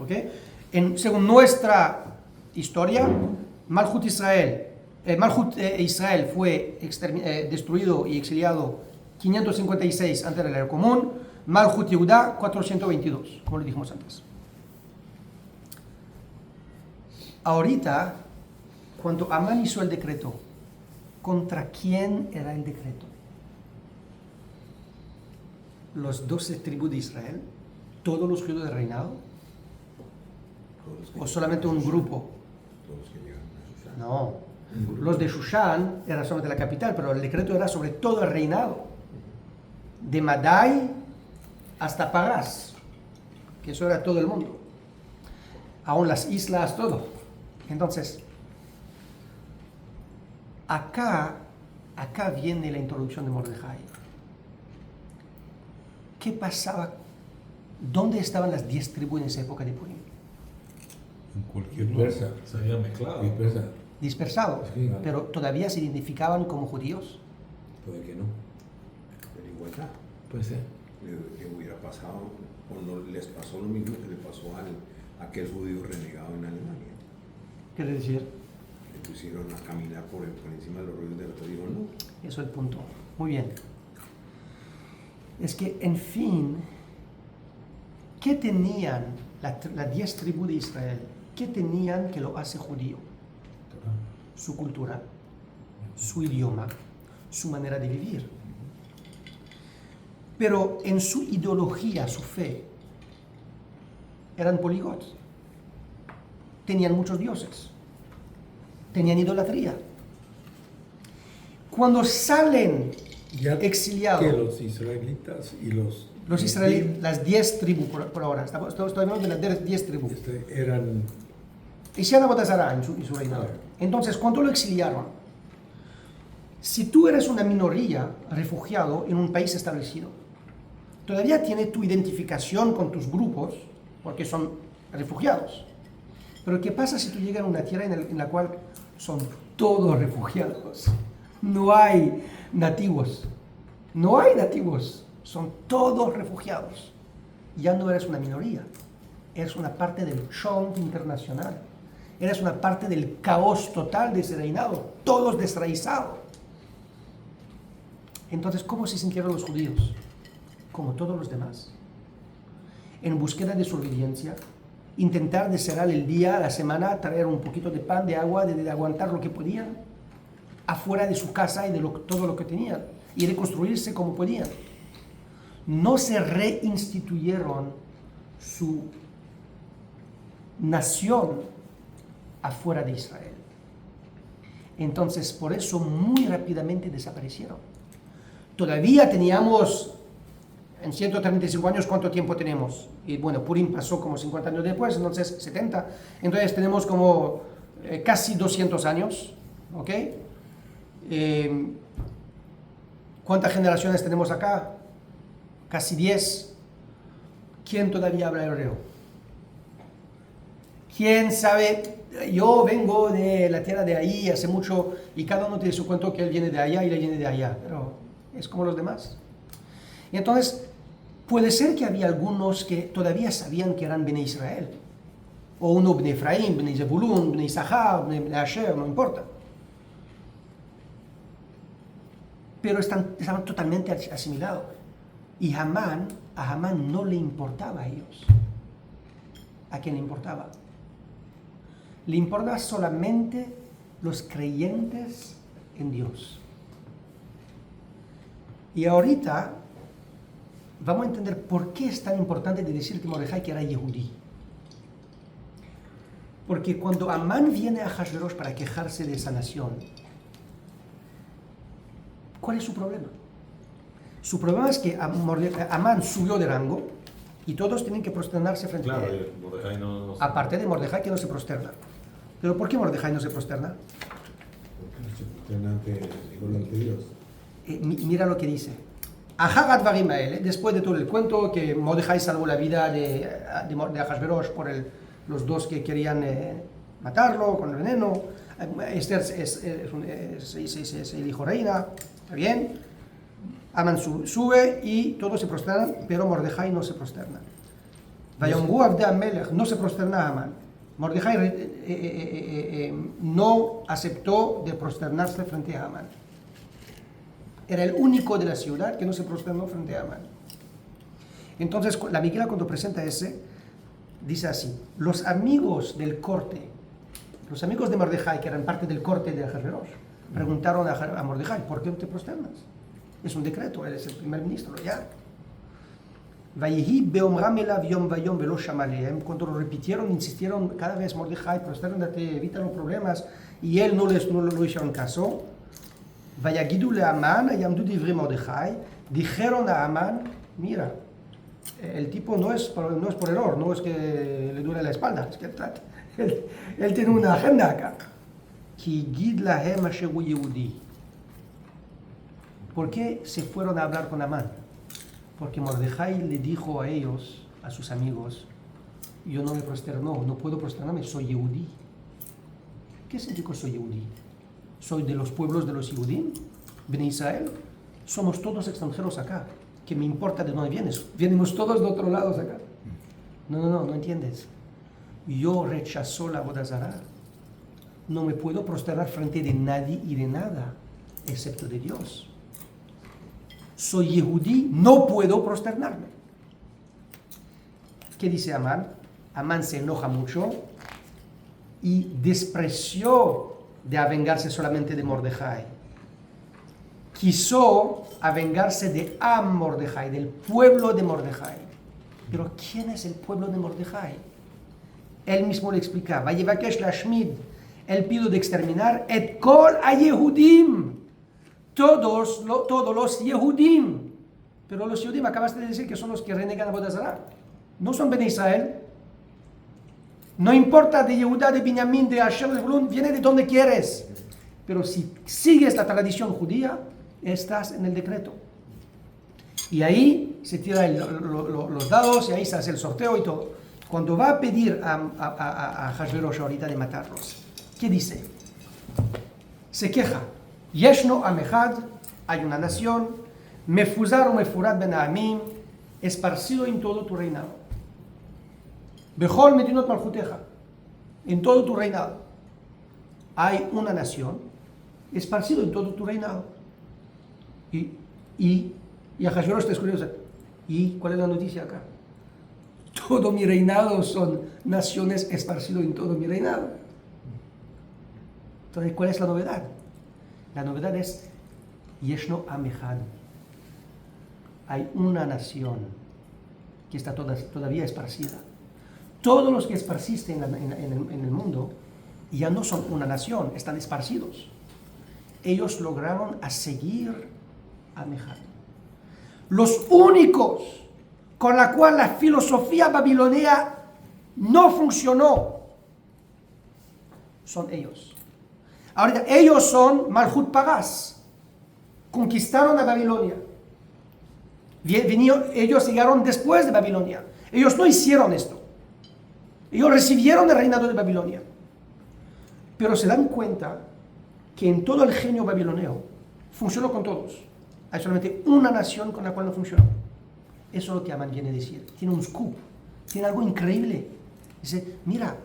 ¿Okay? Según nuestra historia, Malhut Israel fue destruido y exiliado 556 antes de la era común, Malhut Yehuda 422, como lo dijimos antes. Ahorita, cuando Amán hizo el decreto, ¿contra quién era el decreto? ¿Los 12 tribus de Israel? ¿Todos los judíos del reinado? ¿O solamente un grupo? Todos los que llegaron a Shushan. No. Los de Shushan era solamente la capital, pero el decreto era sobre todo el reinado. De Madai hasta Parás, que eso era todo el mundo. Aún las islas, todo. Entonces, acá viene la introducción de Mordejai. ¿Qué pasaba? ¿Dónde estaban las 10 tribus en esa época de Purim? En cualquier lugar. Dispersa. Se había mezclado. Dispersa. Dispersados, Sí, vale. pero todavía se identificaban como judíos. Puede que no. Pero igual Puede ser. le hubiera pasado, o no les pasó lo mismo que le pasó a aquel judío renegado en Alemania. Quiere decir, Le pusieron a caminar por encima de los ríos de la dijo no. eso es el punto. Muy bien. es que, en fin, ¿qué tenían las 10 tribus de Israel? ¿Qué tenían que lo hace judío? Su cultura, su idioma, su manera de vivir. Pero en su ideología, su fe, eran poligots. Tenían muchos dioses. Tenían idolatría. Cuando salen Ya exiliados, que los israelitas y los israelíes, las 10 tribus por ahora, estoy hablando de las 10 tribus, eran hicieron Avodah Zará en su reinado. Entonces, cuando lo exiliaron, si tú eres una minoría refugiado en un país establecido, todavía tiene tu identificación con tus grupos, porque son refugiados. Pero ¿qué pasa si tú llegas a una tierra en la cual son todos refugiados? No hay nativos. No hay nativos. Son todos refugiados. Ya no eres una minoría. Eres una parte del show internacional. Eres una parte del caos total de ese reinado. Todos desraizados. Entonces, ¿cómo se sintieron los judíos? Como todos los demás. En búsqueda de su obediencia, intentar desear el día, la semana, traer un poquito de pan, de agua, de aguantar lo que podían, afuera de su casa y de todo lo que tenían, y reconstruirse como podían. No se reinstituyeron su nación afuera de Israel. Entonces, por eso muy rápidamente desaparecieron. Todavía teníamos, en 135 años, ¿cuánto tiempo tenemos? Y bueno, Purim pasó como 50 años después, entonces 70. Entonces tenemos como casi 200 años, ¿ok? ¿Cuántas generaciones tenemos acá? Casi 10. ¿Quién todavía habla hebreo? ¿Quién sabe? Yo vengo de la tierra de ahí hace mucho y cada uno tiene su cuento que él viene de allá y él viene de allá, pero es como los demás. Y entonces, puede ser que había algunos que todavía sabían que eran Bnei Israel, o uno Bnei Efraín, Bnei Zebulun, Bnei Isachar, Bnei Asher, no importa. Pero estaban totalmente asimilados. Y a Hamán no le importaba a ellos. ¿A quién le importaba? Le importaba solamente los creyentes en Dios. Y ahorita vamos a entender por qué es tan importante de decir que Mordejai que era Yehudí. Porque cuando Amán viene a Ahasverosh para quejarse de esa nación, ¿cuál es su problema? Su problema es que Amán subió de rango y todos tienen que prosternarse frente a él. Mordejai no Aparte de Mordejai que no se prosterna. ¿Pero por qué Mordejai no se prosterna? Porque no se prosterna ante Dios. Mira lo que dice. Después de todo el cuento que Mordejai salvó la vida de Ahasverosh por los dos que querían matarlo con el veneno. Esther se eligió reina, ¿está bien? Amán sube y todos se prosternan, pero Mordejai no se prosterna. No se prosterna Amán. Mordejai no aceptó de prosternarse frente a Amán. Era el único de la ciudad que no se prosternó frente a Amán. Entonces, la Miguel cuando presenta ese, dice así: los amigos del corte, los amigos de Mordejai, que eran parte del corte de Ahasverosh, preguntaron a Mordejai: ¿por qué no te prosternas? Es un decreto, él es el primer ministro, ya. Cuando lo repitieron, insistieron cada vez: Mordejai, prostérnate, evita los problemas, y él no lo hicieron caso. Dijeron a Amán: mira, el tipo no es por error, no es que le duele la espalda, es que él tiene una agenda acá. ¿Por qué se fueron a hablar con Amán? Porque Mordejai le dijo a ellos, a sus amigos: yo no me prosterno, no puedo prosternarme, soy Yehudí. ¿Qué significa soy Yehudí? ¿Soy de los pueblos de los Yehudim? ¿Bnei Israel? Somos todos extranjeros acá. ¿Qué me importa de dónde vienes? Venimos todos de otro lado acá. No entiendes. Yo rechazo la Avodah Zará. No me puedo prosternar frente de nadie y de nada, excepto de Dios. soy Yehudí, no puedo prosternarme. ¿Qué dice Amán? Amán se enoja mucho y despreció de avengarse solamente de Mordejai. Quiso avengarse de Am Mordejai, del pueblo de Mordejai. Pero ¿quién es el pueblo de Mordejai? Él mismo le explica, Vayevakesh lashmid, él pidió de exterminar et kol a Yehudim, todos los Yehudim. Pero los Yehudim, acabaste de decir que son los que renegan a Avodah Zará. No son Bene Israel. No importa de Yehuda, de Binyamin, de Asher, de Bulun, viene de donde quieres. Pero si sigues la tradición judía, estás en el decreto. Y ahí se tiran los dados y ahí se hace el sorteo y todo. Cuando va a pedir a Hashverosh ahorita de matarlos, ¿qué dice? Se queja. Yeshno Amehad, hay una nación, Mefuzar o Mefurat ben Amim, esparcido en todo tu reinado. Bechol Medinot Malchuteja, en todo tu reinado. Hay una nación, esparcido en todo tu reinado. Y a Hashverosh te curioso. ¿Y cuál es la noticia acá? Todo mi reinado son naciones esparcidas en todo mi reinado. Entonces, ¿cuál es la novedad? La novedad es Yeshno Amechad. Hay una nación que está todavía esparcida. Todos los que esparciste en el mundo ya no son una nación, están esparcidos. Ellos lograron a seguir Amechad. Los únicos con la cual la filosofía babilonea no funcionó son ellos. Ahora, ellos son Malhut Pagas, conquistaron a Babilonia. Ellos llegaron después de Babilonia. Ellos no hicieron esto. Ellos recibieron el reinado de Babilonia. Pero se dan cuenta que en todo el genio babiloneo funcionó con todos. Hay solamente una nación con la cual no funcionó. Eso es lo que Amán viene a decir. Tiene un scoop, tiene algo increíble. Dice, mira,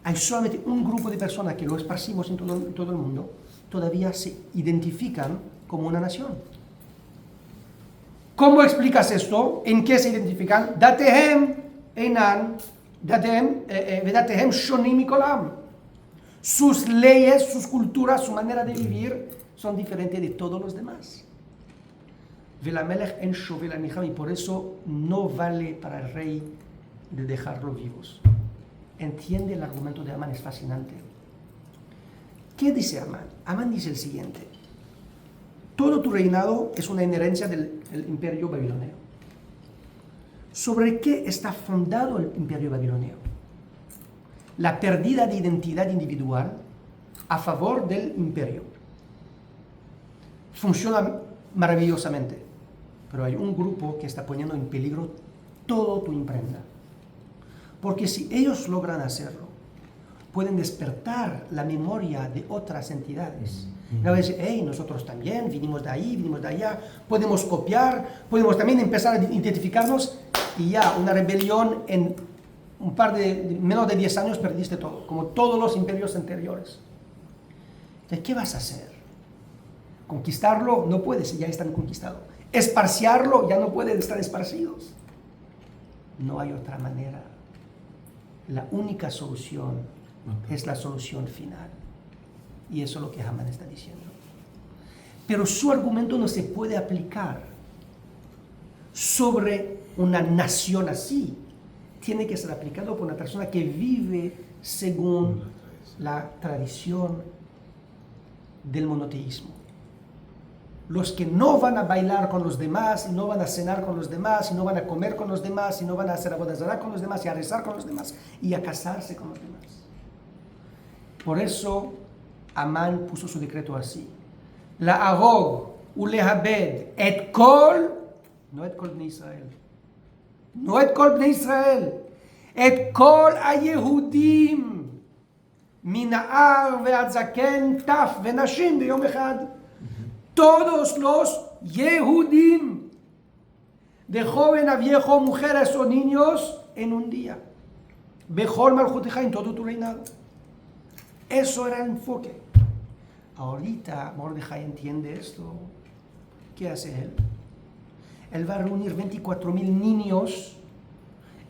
hay solamente un grupo de personas que lo esparcimos en todo el mundo, todavía se identifican como una nación. ¿Cómo explicas esto? ¿En qué se identifican? Datehem einan, datehem shonim mikolam. Sus leyes, sus culturas, su manera de vivir son diferentes de todos los demás. Y por eso no vale para el rey de dejarlo vivos. Entiende el argumento de Amán, es fascinante. ¿Qué dice Amán? Amán dice el siguiente: todo tu reinado es una inherencia del imperio babiloneo. ¿Sobre qué está fundado el imperio babiloneo? La pérdida de identidad individual a favor del imperio. Funciona maravillosamente, pero hay un grupo que está poniendo en peligro todo tu imprenta. Porque si ellos logran hacerlo, pueden despertar la memoria de otras entidades. Y a veces, hey, nosotros también vinimos de ahí, vinimos de allá, podemos copiar, podemos también empezar a identificarnos, y ya una rebelión en menos de 10 años perdiste todo, como todos los imperios anteriores. Entonces, ¿qué vas a hacer? Conquistarlo no puedes, ya están conquistados. Esparciarlo, ya no pueden estar esparcidos. No hay otra manera. La única solución es la solución final. Y eso es lo que Amán está diciendo. Pero su argumento no se puede aplicar sobre una nación así. Tiene que ser aplicado por una persona que vive según la tradición del monoteísmo. Los que no van a bailar con los demás, y no van a cenar con los demás, y no van a comer con los demás, y no van a hacer avodah zará con los demás, y a rezar con los demás, y a casarse con los demás. Por eso Amán puso su decreto así: la agog ulehabed et kol, no et kol bnei Israel, no et kol bnei Israel, et kol hayehudim, mina'ar ve'ad zaken, taf ve'nashim beyom echad. Todos los Yehudim, de joven a viejo, mujeres o niños, en un día. Bechol Malchuteja, en todo tu reinado. Eso era el enfoque. Ahorita Mordejai entiende esto. ¿Qué hace él? Él va a reunir 24,000 niños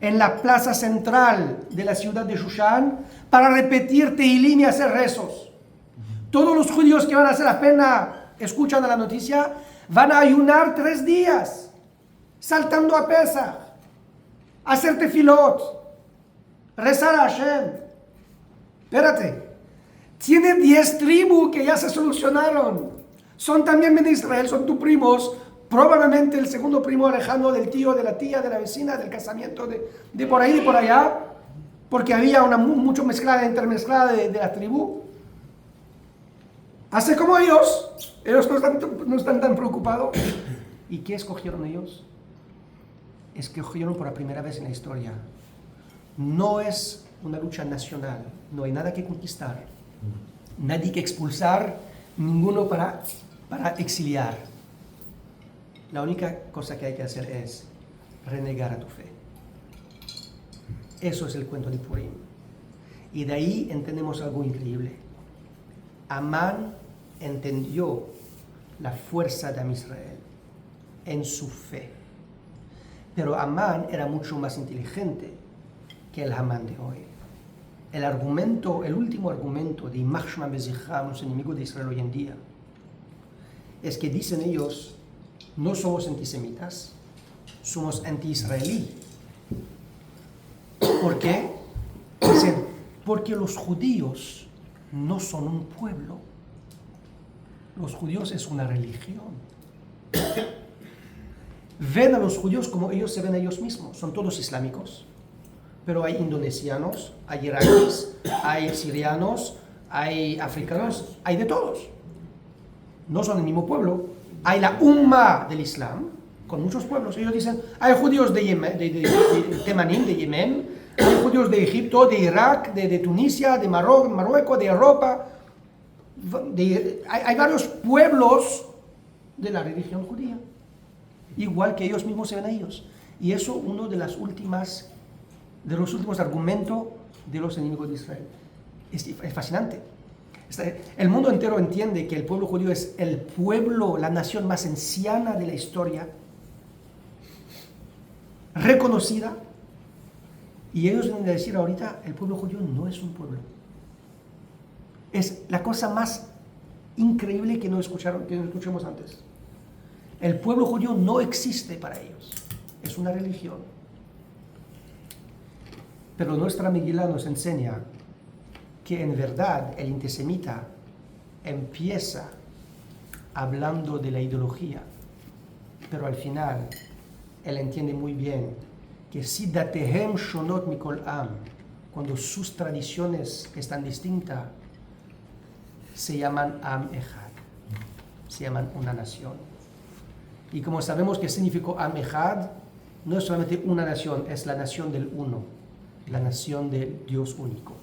en la plaza central de la ciudad de Shushan para repetir Tehilim y hacer rezos. Todos los judíos que van a hacer apenas escuchan la noticia van a ayunar 3 días, saltando a Pesach, hacer tefilot, rezar a Hashem. Espérate, tiene 10 tribus que ya se solucionaron. Son también de Israel, son tus primos. Probablemente el segundo primo alejando del tío, de la tía, de la vecina, del casamiento, de por ahí, de por allá. Porque había una mucho mezclada, intermezclada de la tribu. Hace como ellos no están tan preocupados. ¿Y qué escogieron ellos? Escogieron por la primera vez en la historia. No es una lucha nacional, no hay nada que conquistar, nadie que expulsar, ninguno para exiliar. La única cosa que hay que hacer es renegar a tu fe. Eso es el cuento de Purim. Y de ahí entendemos algo increíble. Amán entendió la fuerza de Israel en su fe. Pero Amán era mucho más inteligente que el Amán de hoy. El último argumento de Ymach Shema Bezichra, los enemigos de Israel hoy en día, es que dicen ellos, no somos antisemitas, somos anti-israelí. ¿Por qué? Dicen, porque los judíos no son un pueblo. Los judíos es una religión. Ven a los judíos como ellos se ven a ellos mismos. Son todos islámicos. Pero hay indonesianos, hay iraníes, hay sirianos, hay africanos, hay de todos. No son el mismo pueblo. Hay la Umma del Islam, con muchos pueblos. Ellos dicen, hay judíos de Yemen, de Temanim, de Yemen, hay judíos de Egipto, de Irak, de Tunisia, de Marruecos, de Europa. Hay varios pueblos de la religión judía, igual que ellos mismos se ven a ellos. Y eso uno de los últimos argumentos de los enemigos de Israel. Es fascinante. El mundo entero entiende que el pueblo judío es el pueblo, la nación más anciana de la historia, reconocida, y ellos vienen a decir ahorita, el pueblo judío no es un pueblo. Es la cosa más increíble que no escuchamos antes. El pueblo judío no existe para ellos, es una religión. Pero nuestra Megilá nos enseña que en verdad el antisemita empieza hablando de la ideología, pero al final él entiende muy bien que si datehem shonot mikol am, cuando sus tradiciones están distintas, se llaman Am Echad, se llaman una nación. Y como sabemos que significó Am Echad, no es solamente una nación, es la nación del uno, la nación del Dios único.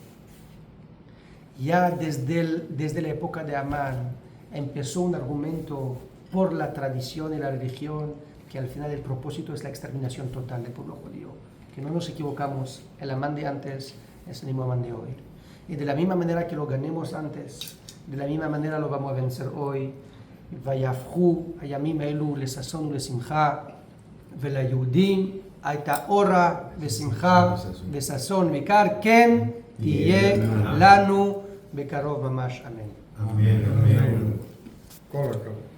Ya desde la época de Amán empezó un argumento por la tradición y la religión, que al final el propósito es la exterminación total del pueblo judío. Que no nos equivocamos, el Amán de antes es el mismo Amán de hoy. Y de la misma manera que lo ganemos antes, de la misma manera lo vamos a vencer hoy. Vayafhu ayamim elu lesasson ulesimcha velayudim הייתה אורה ושמחה וששון ויקר, כן תהיה לנו בקרוב ממש, אמן. אמן. כל הכבוד.